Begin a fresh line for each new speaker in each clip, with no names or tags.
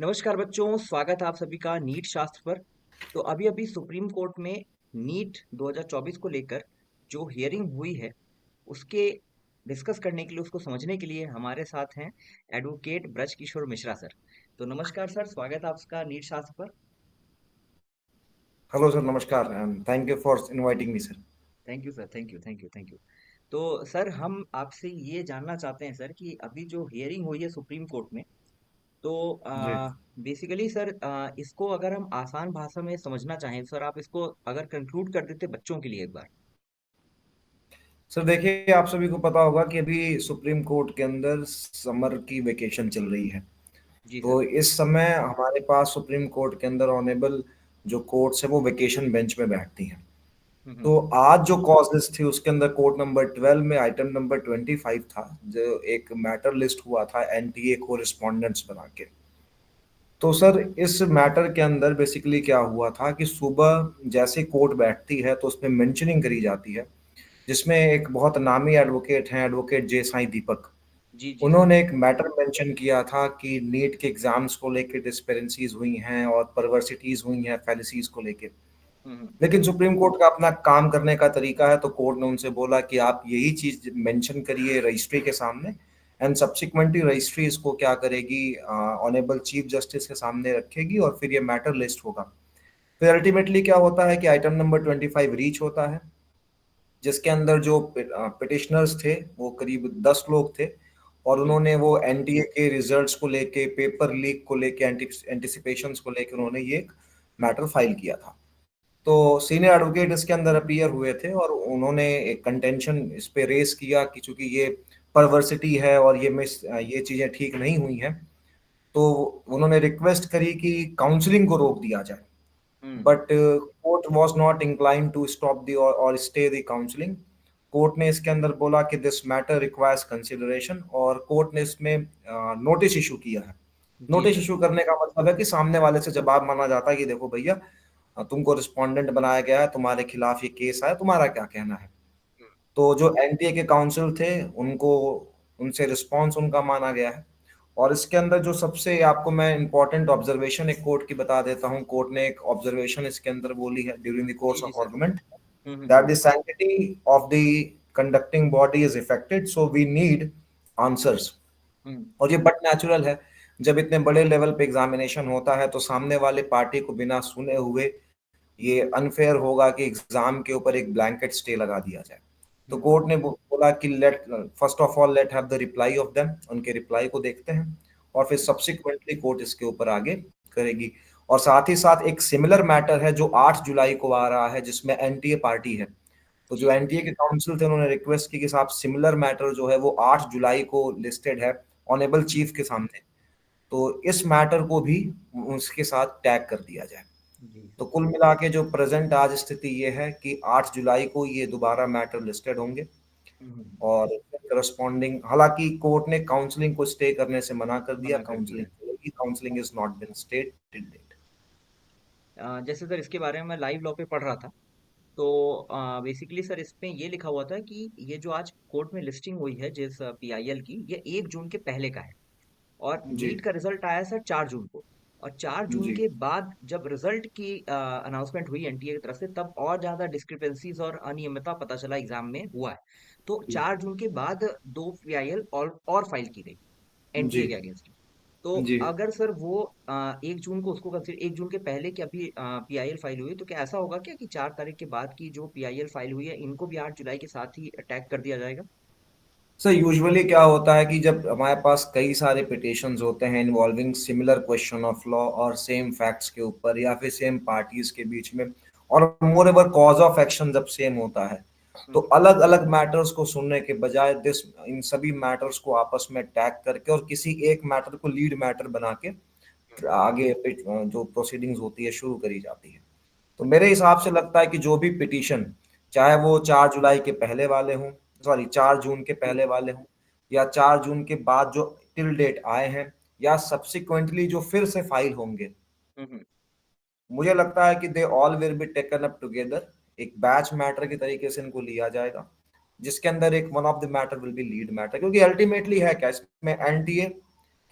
नमस्कार बच्चों, स्वागत है आप सभी का नीट शास्त्र पर। तो अभी अभी सुप्रीम कोर्ट में नीट 2024 को लेकर जो हियरिंग हुई है, उसके डिस्कस करने के लिए, उसको समझने के लिए हमारे साथ हैं एडवोकेट ब्रज किशोर मिश्रा सर। तो नमस्कार सर, स्वागत है आपका नीट शास्त्र पर।
हेलो सर, नमस्कार and thank you for inviting me sir.
Thank you sir, thank you, thank you, thank you. तो सर, हम आपसे ये जानना चाहते हैं सर कि अभी जो हियरिंग हुई है सुप्रीम कोर्ट में, तो
जी
बेसिकली सर, इसको अगर हम आसान भाषा में समझना चाहें सर, आप इसको अगर कंक्लूड कर देते बच्चों के लिए एक बार।
सर, देखिए आप सभी को पता होगा कि अभी सुप्रीम कोर्ट के अंदर समर की वेकेशन चल रही है।
जी सर।
तो इस समय हमारे पास सुप्रीम कोर्ट के अंदर ऑनेबल जो कोर्ट्स है वो वेकेशन बेंच में बैठती हैं।
हम्म।
तो आज जो कॉजेस थी उसके अंदर कोर्ट नंबर 12 में आइटम नंबर 25 था, जो एक मैटर लिस्ट हुआ था एनटीए को रिस्पोंडेंट्स बना के। तो सर, इस मैटर के अंदर बेसिकली क्या हुआ था कि सुबह जैसे कोर्ट बैठती है तो उसमें मेंशनिंग करी जाती है, जिसमें एक बहुत नामी एडवोकेट हैं, एडवोकेट जे साई दीपक।
जी जी सर।
उन्होंने एक मैटर मेंशन किया था कि नीट के एग्जाम्स को लेकर डिस्पेरेंसीज हुई हैं और परवर्सिटीज हुई हैं फैलिसीज को लेकर।
हम्म।
लेकिन सुप्रीम कोर्ट का अपना काम करने का तरीका है, तो कोर्ट ने उनसे बोला कि आप यही चीज मेंशन करिए रजिस्ट्री के सामने, एंड सब्सिक्वेंटली रजिस्ट्री इसको क्या करेगी, ऑनेबल चीफ जस्टिस के सामने रखेगी और फिर ये मैटर लिस्ट होगा। फिर अल्टीमेटली क्या होता है कि आइटम नंबर 25 रीच होता है, जिसके अंदर जो पिटिशनर्स थे वो करीब 10 लोग थे। और
जी।
उन्होंने वो एनटीए के रिजल्ट्स को लेके, पेपर लीक को लेके, एंटिसिपेशंस को लेके उन्होंने ये एक मैटर फाइल किया था। तो सीनियर एडवोकेट इसके अंदर अपीयर हुए थे और उन्होंने एक कंटेंशन इस पे रेस किया कि चूंकि ये परवर्सिटी है और ये चीजें ठीक नहीं हुई हैं, तो उन्होंने रिक्वेस्ट करी कि काउंसलिंग को रोक दिया जाए।
Hmm.
But court was not incline to stop the और स्टे द काउंसलिंग। कोर्ट ने इसके अंदर बोला कि दिस मैटर रिक्वायर्स कंसिडरेशन, और कोर्ट ने इसमें नोटिस इशू किया है।
जी
नोटिस
सर।
इशू करने का मतलब है कि सामने वाले से जवाब मांगा जाता है कि देखो भैया, तुमको रिस्पोंडेंट बनाया गया है, तुम्हारे खिलाफ ये केस है, तुम्हारा क्या कहना है।
हम्म।
तो जो एनटीए के काउंसिल थे, उनको उनसे रिस्पांस उनका माना गया है। और इसके अंदर जो सबसे आपको मैं इंपॉर्टेंट ऑब्जर्वेशन एक कोर्ट की बता देता हूँ। कोर्ट ने एक ऑब्जर्वेशन इसके अंदर बोली है ड्यूरिंग द
जी
कोर्स
जी
of
sir.
Argument, that the sanctity of the conducting body is affected, so we need answers.
Hmm.
और ये बट नेचुरल है, जब इतने बड़े लेवल पे एग्जामिनेशन होता है तो सामने वाले पार्टी को बिना सुने हुए ये अनफेयर होगा कि एग्जाम के ऊपर एक ब्लैंकेट स्टे लगा दिया जाए। तो
हम्म।
कोर्ट ने बोला कि let first of all let have the reply off them, उनके रिप्लाई को देखते हैं और फिर सब्सिक्वेंटली कोर्ट इसके ऊपर आगे करेगी। और साथ ही साथ एक सिमिलर मैटर है जो 8 जुलाई को आ रहा है, जिसमें एनटीए पार्टी है। तो
जी
जो
सर।
एनटीए के काउंसिल थे उन्होंने रिक्वेस्ट की कि साहब सिमिलर मैटर जो है वो 8 जुलाई को लिस्टेड है ऑनेबल चीफ के सामने, तो इस मैटर को भी उसके साथ टैग कर दिया जाए।
जी
तो
सर।
कुल मिला के जो प्रेजेंट आज स्थिति ये है कि 8 जुलाई को ये दोबारा मैटर लिस्टेड होंगे।
हम्म।
और करस्पॉन्डिंग, हालांकि कोर्ट ने काउंसलिंग को स्टे करने से मना कर दिया,
मना कर दिया
काउंसलिंग
है।
चलेगी, counselling is not been stayed till date.
जैसे सर, इसके बारे में मैं लाइव लॉ पे पढ़ रहा था। तो बेसिकली सर, इसमें ये लिखा हुआ था कि ये जो आज कोर्ट में लिस्टिंग हुई है जिस पीआईएल की, ये 1 जून के पहले का है। और
जी
नीट का रिजल्ट आया सर 4 जून को। और 4 जून
जी
के बाद जब रिजल्ट की अनाउंसमेंट हुई एनटीए की तरफ से, तब और ज्यादा डिस्क्रिपेंसीज और अनियमितता पता चला एग्जाम में हुआ है। तो
जी
4 जून के बाद दो पीआईएल और फाइल की गई
जी
एनटीए के अगेंस्ट। तो
जी।
अगर सर वो 1 जून को उसको कंसिडर, 1 जून के पहले की अभी पीआईएल फाइल हुई, तो क्या ऐसा होगा क्या कि 4 तारीख के बाद की जो पीआईएल फाइल हुई है, इनको भी 8 जुलाई के साथ ही अटैक कर दिया जाएगा?
सर, यूजुअली क्या होता है कि जब हमारे पास कई सारे पिटिशंस होते हैं involving similar question of law और सेम फैक्ट्स के ऊपर या फिर सेम पार्टीज के बीच में, और मोर एवर कॉज ऑफ एक्शन जब सेम होता है, तो
हम्म।
अलग अलग मैटर्स को सुनने के बजाय दिस इन सभी मैटर्स को आपस में टैग करके और किसी एक मैटर को लीड मैटर बना के आगे जो प्रोसीडिंग्स होती है शुरू करी जाती है। तो मेरे हिसाब से लगता है कि जो भी पिटीशन, चाहे वो 4 जुलाई के पहले वाले हों, सॉरी 4 जून के पहले वाले हों, या 4 जून के बाद जो टिल डेट आए हैं, या सब्सिक्वेंटली जो फिर से फाइल होंगे,
हम्म।
मुझे लगता है कि they all will be taken up together. एक बैच मैटर की तरीके से इनको लिया जाएगा, जिसके अंदर एक one of the matter will be lead matter, क्योंकि अल्टीमेटली है क्या इसमें, एनटीए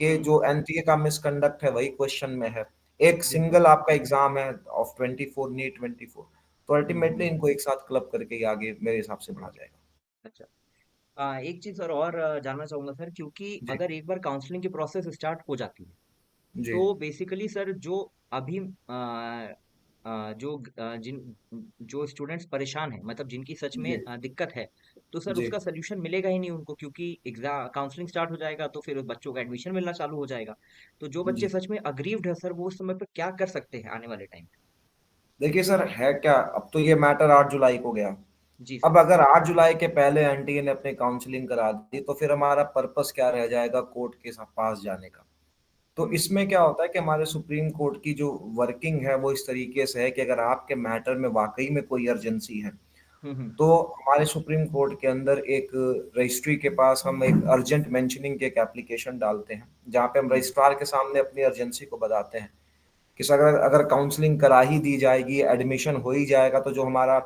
कि
हम्म।
जो एनटीए का मिसकंडक्ट है वही क्वेश्चन में है। एक
बिल्कुल।
सिंगल आपका एग्जाम है ऑफ 24 नीट 24, तो
हम्म।
अल्टीमेटली इनको एक साथ क्लब करके ही आगे मेरे हिसाब से बढ़ा जाएगा।
अच्छा। एक चीज सर और जानना चाहूंगा सर, क्योंकि
जी
अगर एक बार काउंसलिंग की प्रोसेस स्टार्ट हो जाती है
जी
तो बेसिकली सर जो अभी जो जिन जो स्टूडेंट्स परेशान हैं, मतलब जिनकी सच में
जी
दिक्कत है, तो सर
जी
उसका सोल्यूशन मिलेगा ही नहीं उनको, क्योंकि एग्जाम काउंसलिंग स्टार्ट हो जाएगा तो फिर उस बच्चों का एडमिशन मिलना चालू हो जाएगा। तो जो बच्चे
जी।
सच में अग्रीव्ड है सर, वो उस समय पर क्या कर सकते हैं आने वाले टाइम
देखिए सर, है क्या, अब तो ये मैटर 8 जुलाई को गया।
पे? जी सर।
अब अगर 8 जुलाई के पहले एनटीए ने अपनी काउंसलिंग करा दी तो फिर हमारा पर्पस क्या रह जाएगा कोर्ट के पास जाने का। तो
हम्म।
इसमें क्या होता है कि हमारे सुप्रीम कोर्ट की जो वर्किंग है वो इस तरीके से है कि अगर आपके मैटर में वाकई में कोई अर्जेंसी है,
हम्म।
तो हमारे सुप्रीम कोर्ट के अंदर एक रजिस्ट्री के पास हम एक अर्जेंट मेंशनिंग की एक एप्लीकेशन डालते हैं, जहाँ पे हम
हम्म।
रजिस्ट्रार के सामने अपनी अर्जेंसी को बताते हैं कि सर अगर अगर काउंसलिंग करा ही दी जाएगी, एडमिशन हो ही जाएगा, तो जो हमारा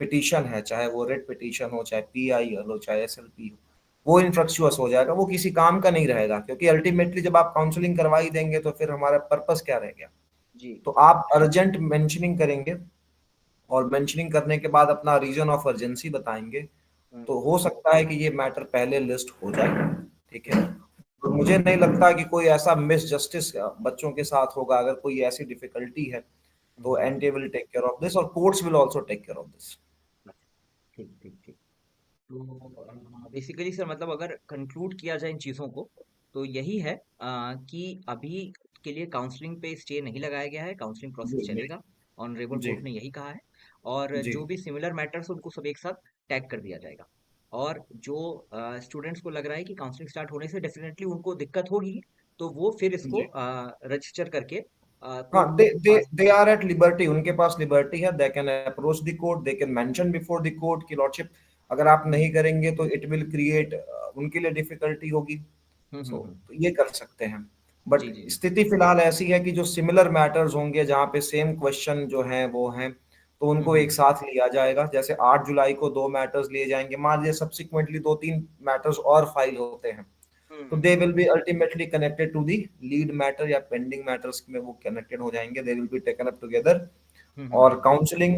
पिटीशन है, चाहे वो रेट पिटीशन हो, चाहे पीआई हो, चाहे एसएलपी हो, वो इनफ्रक्चुअस हो जाएगा, वो किसी काम का नहीं रहेगा। क्योंकि अल्टीमेटली जब आप काउंसलिंग करवा ही देंगे तो फिर हमारा पर्पस क्या रह गया।
जी।
तो आप अर्जेंट मेंशनिंग करेंगे और मेंशनिंग करने के बाद अपना रीजन ऑफ अर्जेंसी बताएंगे,
हम्म।
तो हो सकता है कि ये मैटर पहले लिस्ट हो जाए। ठीक है।
हम्म।
तो मुझे नहीं लगता कि कोई ऐसा मिस जस्टिस बच्चों के साथ होगा। अगर कोई ऐसी डिफिकल्टी है तो
hmm.
NTA will take care of this और courts will also take care of this.
अच्छा, ठीक ठीक ठीक। तो बेसिकली सर, मतलब अगर कंक्लूड किया जाए इन चीज़ों को, तो यही है कि अभी के लिए काउंसलिंग पे स्टे नहीं लगाया गया है, काउंसलिंग प्रोसेस
जी
चलेगा। ऑनरेबल
जी
कोर्ट ने यही कहा है। और
जी
जो भी सिमिलर मैटर्स उनको सब एक साथ टैग कर दिया जाएगा। और जो स्टूडेंट्स को लग रहा है कि काउंसलिंग स्टार्ट होने से डेफिनेटली उनको दिक्कत होगी, तो वो फिर इसको
जी।
रजिस्टर करके
हाँ,
कोर्ट
दे
को
दे
पास।
दे आर एट लिबर्टी, उनके पास लिबर्टी है। They can approach the court, they can mention before the court की लॉर्डशिप। अगर आप नहीं करेंगे तो इट विल क्रिएट, उनके लिए डिफिकल्टी होगी। सो
हम्म।
तो ये कर सकते हैं। बट
जी जी जी।
स्थिति फिलहाल ऐसी है कि जो सिमिलर मैटर्स होंगे जहाँ पे सेम क्वेश्चन जो हैं वो हैं, तो उनको एक
हम्म।
साथ लिया जाएगा। जैसे 8 जुलाई को 2 मैटर्स लिए जाएंगे, मान लीजिए सब्सिक्वेंटली 2-3 मैटर्स और फाइल होते हैं, तो they
hmm.
Will be ultimately connected to the lead matter या पेंडिंग मैटर्स में वो कनेक्टेड हो जाएंगे, they will be taken up together. और
हम्म।
काउंसलिंग,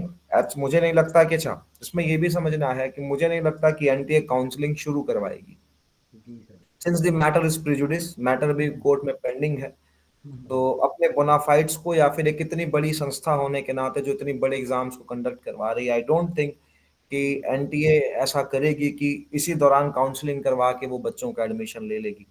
मुझे नहीं लगता कि, अच्छा इसमें ये भी समझना है कि मुझे नहीं लगता कि एनटीए काउंसलिंग शुरू करवाएगी,
जी sir.
Since the matter is prejudice, matter भी
हम्म।
कोर्ट में पेंडिंग है। तो
हम्म।
अपने बोनाफाइड्स को, या फिर एक इतनी बड़ी संस्था होने के नाते जो इतनी बड़े एग्जाम्स को कंडक्ट करवा रही है, आई डोंट थिंक कि एनटीए ऐसा करेगी कि इसी दौरान काउंसलिंग करवा के वो बच्चों का एडमिशन ले लेगी।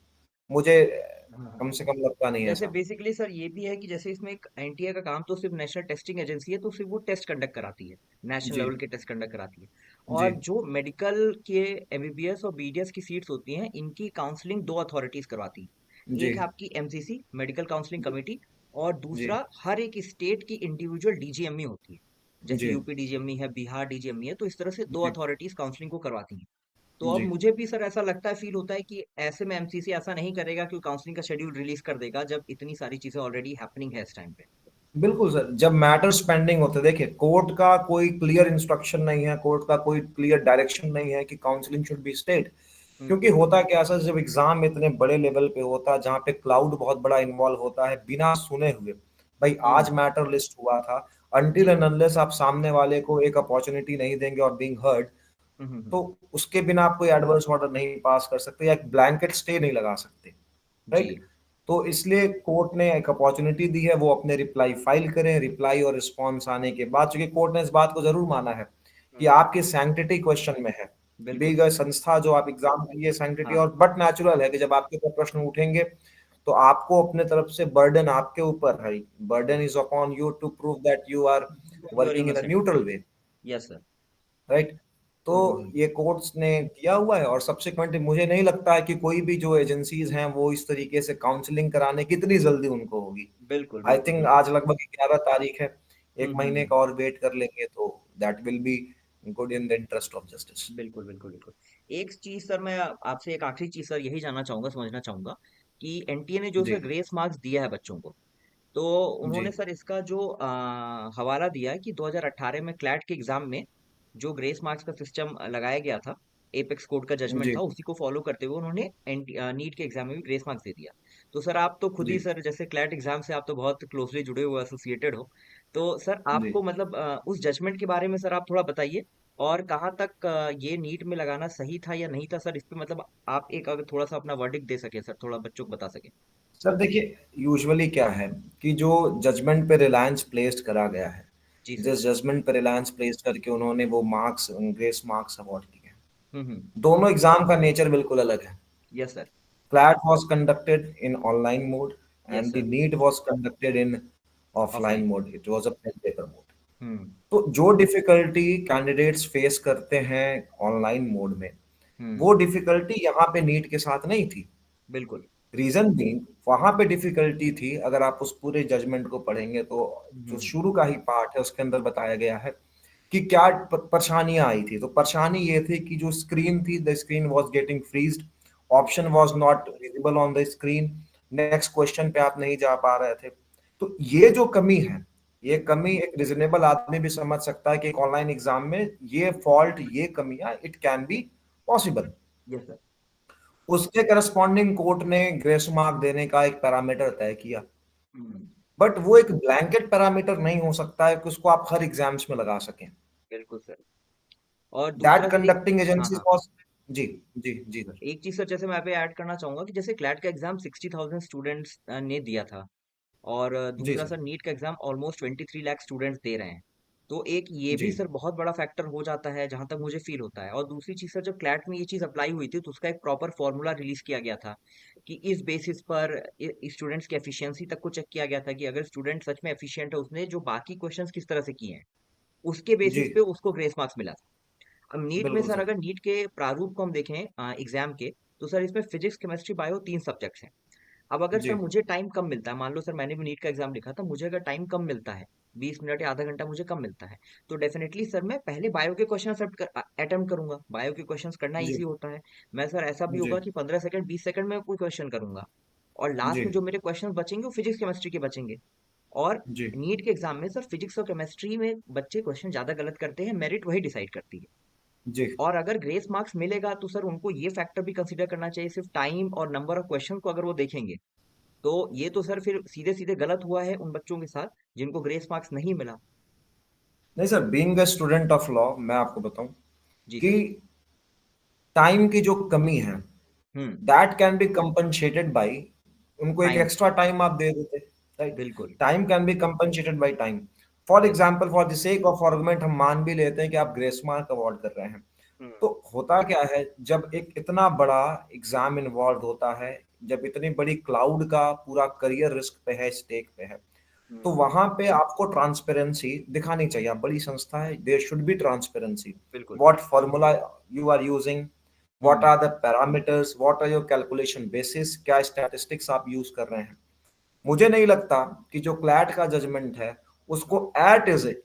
मुझे
हाँ हाँ।
कम से कम लगता नहीं
जैसे
ऐसा।
बेसिकली सर ये भी है कि जैसे इसमें एक एनटीए का काम तो सिर्फ नेशनल टेस्टिंग एजेंसी है, तो सिर्फ वो टेस्ट कंडक्ट कराती है, नेशनल
जी
लेवल के टेस्ट कंडक्ट कराती है।
जी
और जो मेडिकल के एमबीबीएस और बीडीएस की सीट्स होती हैं, इनकी काउंसलिंग दो अथॉरिटीज करवाती है।
जी
एक है आपकी एमसीसी, मेडिकल काउंसलिंग कमेटी। और
जी
दूसरा हर एक स्टेट की इंडिविजुअल डीजीएमई होती है। जैसे
जी
यूपी डीजीएमई है, बिहार डीजीएमई है, तो इस तरह से दो
जी
अथॉरिटीज काउंसलिंग को करवाती हैं। तो अब
जी।
मुझे भी सर ऐसा लगता है, फील होता है कि ऐसे में एमसीसी ऐसा नहीं करेगा कि काउंसलिंग का शेड्यूल रिलीज कर देगा, जब इतनी सारी चीजें ऑलरेडी हैपनिंग है इस टाइम पे।
बिल्कुल सर, जब मैटर्स पेंडिंग होते, देखिए कोर्ट का कोई क्लियर इंस्ट्रक्शन नहीं है, कोर्ट का कोई क्लियर डायरेक्शन नहीं है कि काउंसलिंग शुड बी स्टेट।
हम्म।
क्योंकि होता क्या है सर, जब एग्जाम इतने बड़े लेवल पे होता है, जहाँ पे क्लाउड बहुत बड़ा इन्वॉल्व होता है, बिना सुने हुए भाई
हम्म।
आज मैटर लिस्ट हुआ था, अनटिल
जी।
एंड अनलेस आप सामने वाले को एक अपॉर्चुनिटी नहीं देंगे और बीइंग हर्ड, तो उसके बिना आप कोई एडवर्स ऑर्डर नहीं पास कर सकते या एक ब्लैंकेट स्टे नहीं लगा सकते।
जी।
राइट। तो इसलिए कोर्ट ने एक अपॉर्चुनिटी दी है, वो अपने रिप्लाई फाइल करें, रिप्लाई और रिस्पॉन्स आने के बाद, चूंकि कोर्ट ने इस बात को जरूर माना है कि
हम्म।
आपकी सैंक्टिटी क्वेश्चन में है, दी
बिल्कुल।
गई संस्था जो आप एग्जाम के लिए सैंक्टिटी,
हाँ।
और बट नेचुरल है कि जब आपके ऊपर प्रश्न उठेंगे तो आपको अपने तरफ से बर्डन आपके ऊपर है, burden is upon you to prove that you are
you are
working in a
innocent.
Neutral way.
Yes sir.
Right. तो ये कोर्ट्स ने किया हुआ है, और सब्सिक्वेंटली मुझे नहीं लगता है कि कोई भी जो एजेंसीज हैं वो इस तरीके से काउंसलिंग कराने की इतनी जल्दी उनको होगी।
बिल्कुल
आई
बिल्कुल
थिंक
बिल्कुल।
आज लगभग 11 तारीख है, एक महीने
हम्म।
का और वेट कर लेंगे तो that will be good in the interest of justice.
बिल्कुल बिल्कुल बिल्कुल। एक चीज सर, मैं आपसे एक आखिरी चीज सर यही जानना चाहूंगा, समझना चाहूंगा कि एनटीए ने जो
जी
सर ग्रेस मार्क्स दिया है बच्चों को, तो
जी
उन्होंने सर इसका जो हवाला दिया है कि 2018 में क्लैट के एग्जाम में जो ग्रेस मार्क्स का सिस्टम लगाया गया था, एपेक्स कोर्ट का जजमेंट
जी
था, उसी को फॉलो करते हुए उन्होंने नीट के एग्जाम में भी ग्रेस मार्क्स दे दिया। तो सर आप तो खुद ही
जी
सर जैसे क्लैट एग्जाम से आप तो बहुत क्लोजली जुड़े हुए एसोसिएटेड हो, तो सर
जी
आपको मतलब उस जजमेंट के बारे में सर आप थोड़ा बताइए, और कहाँ तक ये नीट में लगाना सही था या नहीं था सर, इस पे मतलब आप एक अगर थोड़ा सा अपना वर्डिक्ट दे सके सर, थोड़ा बच्चों को बता सके।
सर, देखिए यूजुअली क्या है कि जो जजमेंट पे रिलायंस प्लेस्ड करा गया है,
जी सर।
जिस जजमेंट पे रिलायंस प्लेस करके उन्होंने वो मार्क्स, ग्रेस मार्क्स अवार्ड किए हैं,
हम्म।
दोनों एग्जाम का नेचर बिल्कुल अलग है।
Yes sir.
CLAT was conducted in online mode
yes
and the
sir.
NEET was conducted in
offline.
offline mode. It was a pen paper mode.
हम्म।
तो जो difficulty candidates face करते हैं ऑनलाइन मोड में,
हम्म।
वो difficulty यहाँ पे NEET के साथ नहीं थी।
बिल्कुल।
रीजन बीइंग, वहां पे डिफिकल्टी थी, अगर आप उस पूरे जजमेंट को पढ़ेंगे तो जो
हम्म।
शुरू का ही पार्ट है उसके अंदर बताया गया है कि क्या परेशानियां आई थी। तो परेशानी ये थी कि जो स्क्रीन थी, the screen was getting freezed, option was not visible on the screen, next question पे आप नहीं जा पा रहे थे। तो ये जो कमी है, ये कमी एक रिजनेबल आदमी भी समझ सकता है कि एक ऑनलाइन एग्जाम में ये फॉल्ट, ये कमियां, it can be possible.
Yes sir.
उसके करस्पॉन्डिंग कोर्ट ने ग्रेस मार्क देने का एक पैरामीटर तय किया,
हम्म।
बट वो एक ब्लैंकेट पैरामीटर नहीं हो सकता है कि उसको आप हर एग्जाम्स में लगा सकें।
बिल्कुल सर। और
दैट
दूसरा सर एक,
कंडक्टिंग
हाँ
एजेंसी
हाँ,
was, ji ji ji sir,
एक चीज सर जैसे मैं यहाँ पे ऐड करना चाहूंगा कि जैसे क्लैट का एग्जाम 60,000 स्टूडेंट्स ने दिया था, और
जी
दूसरा
सर,
सर नीट का exam almost 23 lakh students they रहे हैं। तो एक ये
जी
भी सर बहुत बड़ा फैक्टर हो जाता है जहां तक मुझे फील होता है। और दूसरी चीज सर, जब क्लैट में ये चीज अप्लाई हुई थी तो उसका एक प्रॉपर फॉर्मूला रिलीज किया गया था कि इस बेसिस पर स्टूडेंट्स की एफिशिएंसी तक को चेक किया गया था कि अगर स्टूडेंट सच में एफिशिएंट है, उसने जो बाकी क्वेश्चंस किस तरह से किए हैं, उसके
जी,
बेसिस पे उसको ग्रेस मार्क्स मिला था। अब नीट में
बिल्कुल
सर
सर,
अगर नीट के प्रारूप को हम देखें एग्जाम के, तो सर इसमें फिजिक्स केमिस्ट्री बायो 3 सब्जेक्ट्स हैं। अब अगर
जी
सर मुझे टाइम कम मिलता है, मान लो सर मैंने भी नीट का एग्जाम लिखा था, मुझे अगर टाइम कम मिलता है, 20 मिनट या आधा घंटा मुझे कम मिलता है, तो डेफिनेटली सर मैं पहले बायो के क्वेश्चन अटेम्प्ट करूंगा। बायो के क्वेश्चंस करना
जी
इजी होता है। मैं सर ऐसा भी
जी
होगा कि 15 सेकंड 20 सेकंड में कोई क्वेश्चन करूंगा, और लास्ट
जी
में जो मेरे क्वेश्चन बचेंगे वो फिजिक्स केमिस्ट्री के बचेंगे। और
जी
नीट के एग्जाम में सर फिजिक्स और केमिस्ट्री में बच्चे क्वेश्चन ज्यादा गलत करते हैं, मेरिट वही डिसाइड करती है।
जी।
और अगर ग्रेस मार्क्स मिलेगा तो सर उनको ये फैक्टर भी कंसीडर करना चाहिए, सिर्फ टाइम और नंबर ऑफ क्वेश्चन को अगर वो देखेंगे, तो ये तो सर फिर सीधे सीधे गलत हुआ है उन बच्चों के साथ जिनको ग्रेस मार्क्स नहीं मिला।
नहीं sir, being a student of law, मैं आपको बताऊं
जी
कि
सर।
टाइम की जो कमी है,
hmm.
That can be compensated by, उनको एक
टाइम।
एक्स्ट्रा टाइम आप दे देते, राइट।
बिल्कुल।
Time can be compensated by time. For
yes sir.
Example, for the sake of argument, हम मान भी लेते हैं कि आप ग्रेस मार्क अवार्ड कर रहे हैं।
हम्म।
तो होता क्या है, जब एक इतना बड़ा एग्जाम इन्वॉल्व होता है, जब इतनी बड़ी क्लाउड का पूरा करियर रिस्क पे है, स्टेक पे है, तो
हम्म।
वहां पे आपको ट्रांसपेरेंसी दिखानी चाहिए। आप बड़ी संस्था है, देयर शुड बी ट्रांसपेरेंसी।
बिल्कुल।
What formula you are using, what
hmm.
Are the parameters, what are your calculation basis, क्या स्टैटिस्टिक्स आप यूज कर रहे हैं। मुझे नहीं लगता कि जो क्लैट का जजमेंट है उसको एट इज इट,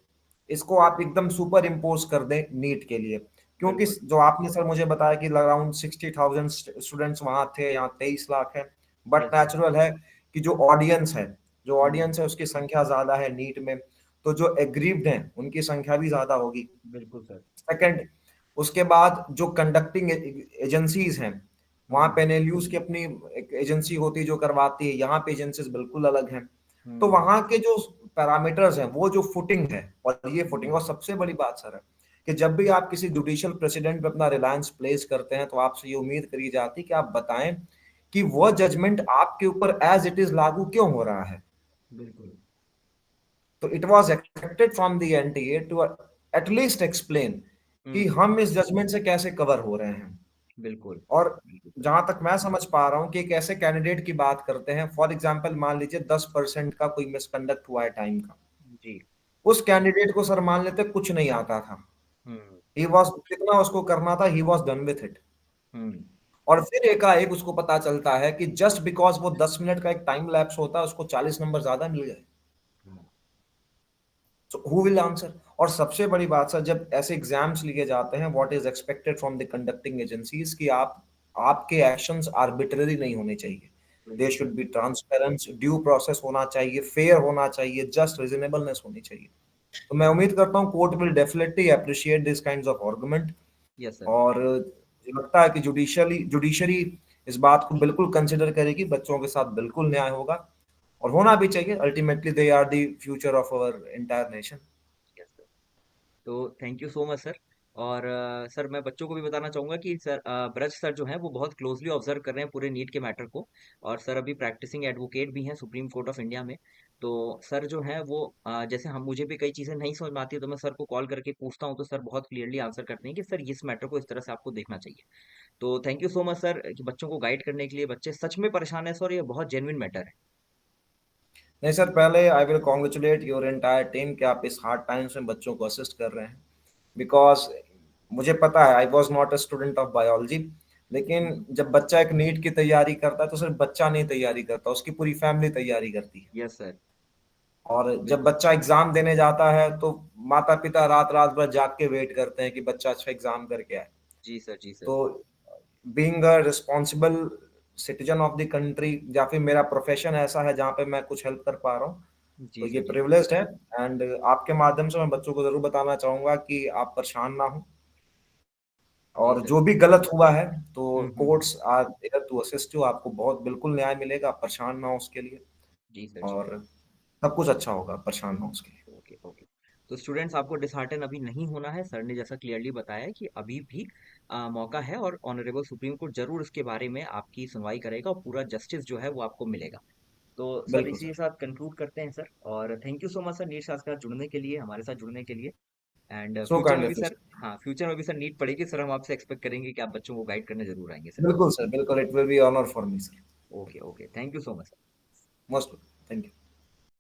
इसको आप एकदम सुपर इम्पोज कर दें नीट के लिए। क्योंकि
बिल्कुल।
जो आपने सर मुझे बताया कि अराउंड 60,000 स्टूडेंट्स वहां थे, यहाँ 23 लाख है, बट
यस सर।
नेचुरल है कि जो
हम्म।
ऑडियंस है उसकी संख्या ज्यादा है नीट में, तो जो एग्रीव्ड हैं उनकी संख्या भी ज्यादा होगी।
बिल्कुल सर।
सेकंड, उसके बाद जो कंडक्टिंग एजेंसीज हैं, वहां
हम्म।
पे एनएलयूज की अपनी एक एजेंसी होती है जो करवाती है, यहाँ पे एजेंसीज बिल्कुल अलग हैं। तो
हम्म।
वहां के जो पैरामीटर्स हैं, वो जो फुटिंग है, और ये फुटिंग,
हम्म।
और सबसे बड़ी बात सर है कि जब भी आप किसी जुडिशियल प्रेसिडेंट पे अपना रिलायंस प्लेस करते हैं, तो आपसे ये उम्मीद करी जाती है कि आप बताएं कि वह जजमेंट आपके ऊपर एज इट इज लागू क्यों हो रहा है।
बिल्कुल।
तो it was expected from the NTA to at least explain कि
हम्म।
हम इस जजमेंट से कैसे कवर हो रहे हैं।
बिल्कुल।
और
बिल्कुल सर।
जहां तक मैं समझ पा रहा हूँ कि एक ऐसे कैंडिडेट की बात करते हैं, फॉर एग्जांपल मान लीजिए 10% का कोई मिसकंडक्ट हुआ है टाइम का,
जी।
उस कैंडिडेट को सर मान लेते कुछ नहीं आता था,
हम्म।
ही वॉज, जितना उसको करना था ही was done with it,
hmm.
और फिर एकाएक उसको पता चलता है कि जस्ट बिकॉज वो 10 मिनट का एक टाइम लैप्स होता है, उसको 40 नंबर ज्यादा मिल गए।
हाँ।
So who will answer. और सबसे बड़ी बात सर, जब ऐसे एग्जाम्स लिए जाते हैं, what is expected from the conducting agencies कि आप, आपके एक्शंस आर्बिट्ररी नहीं होने चाहिए। दे
बिल्कुल
should
sir.
Be transparent, due process होना चाहिए, फेयर होना चाहिए, जस्ट रीजनेबलनेस होनी चाहिए। तो मैं उम्मीद करता हूँ court will definitely appreciate this kinds of argument.
Yes sir.
और मुझे लगता है कि जुडिशरी जुडिशरी इस बात को बिल्कुल कंसिडर करेगी, बच्चों के साथ बिल्कुल न्याय होगा और होना भी चाहिए। Ultimately they are the future of our entire nation.
Yes sir. तो thank you so much sir. और सर मैं बच्चों को भी बताना चाहूंगा कि सर ब्रज सर जो हैं वो बहुत क्लोजली ऑब्जर्व कर रहे हैं पूरे नीट के मैटर को। और सर अभी प्रैक्टिसिंग एडवोकेट भी हैं सुप्रीम कोर्ट ऑफ इंडिया में। तो सर जो हैं वो जैसे हम मुझे भी कई चीज़ें नहीं समझ में आती है तो मैं सर को कॉल करके पूछता हूँ, तो सर बहुत क्लियरली आंसर करते हैं कि सर इस मैटर को इस तरह से आपको देखना चाहिए। तो thank you so much sir कि बच्चों को गाइड करने के लिए। बच्चे सच में परेशान है सर, ये बहुत जेन्युइन मैटर है।
नहीं सर, पहले I will congratulate your entire team कि आप इस हार्ड टाइम्स में बच्चों को असिस्ट कर रहे हैं। बिकॉज मुझे पता है, I was not a student of biology, लेकिन जब बच्चा एक नीट की तैयारी करता है तो सिर्फ बच्चा नहीं तैयारी करता, उसकी पूरी फैमिली तैयारी करती है।
Yes sir.
और जब
बिल्कुल।
बच्चा एग्जाम देने जाता है तो माता पिता रात रात भर जाग के वेट करते हैं कि बच्चा अच्छा एग्जाम करके आए।
जी सर, जी सर।
तो being a responsible citizen of the country, या फिर मेरा प्रोफेशन ऐसा है जहाँ पे मैं कुछ हेल्प कर पा रहा हूँ, तो
जी
ये
सर, जी सर।
प्रिविलेज्ड है। एंड आपके माध्यम से मैं बच्चों को जरूर बताना चाहूंगा कि आप परेशान ना हो,
जी
और
सर।
जो भी गलत हुआ है तो
hmm.
Courts are there to assist you. आपको बहुत बिल्कुल न्याय मिलेगा, आप परेशान ना हो उसके लिए।
जी सर, जी सर।
और सब कुछ अच्छा होगा, परेशान ना हो उसके लिए।
Okay, okay. तो स्टूडेंट्स आपको डिसहार्टन अभी नहीं होना है। सर ने जैसा क्लियरली बताया है कि अभी भी मौका है और ऑनरेबल सुप्रीम कोर्ट जरूर इसके बारे में आपकी सुनवाई करेगा और पूरा जस्टिस जो है वो आपको मिलेगा। तो सर
बिल्कुल
इसी के
सर।
साथ कंक्लूड करते हैं सर। और thank you so much sir NEET Shastra के साथ जुड़ने के लिए, हमारे साथ जुड़ने के लिए। एंड
सो
फ्यूचर में
काइंड
भी
ऑफ यू
सर,
सर।
हाँ फ्यूचर में भी सर नीट पड़ेगी सर, हम आपसे एक्सपेक्ट करेंगे कि आप बच्चों को गाइड करने जरूर आएंगे सर।
बिल्कुल सर, बिल्कुल, it will be honour for me sir.
Okay, okay, thank you so much.
Most, thank you.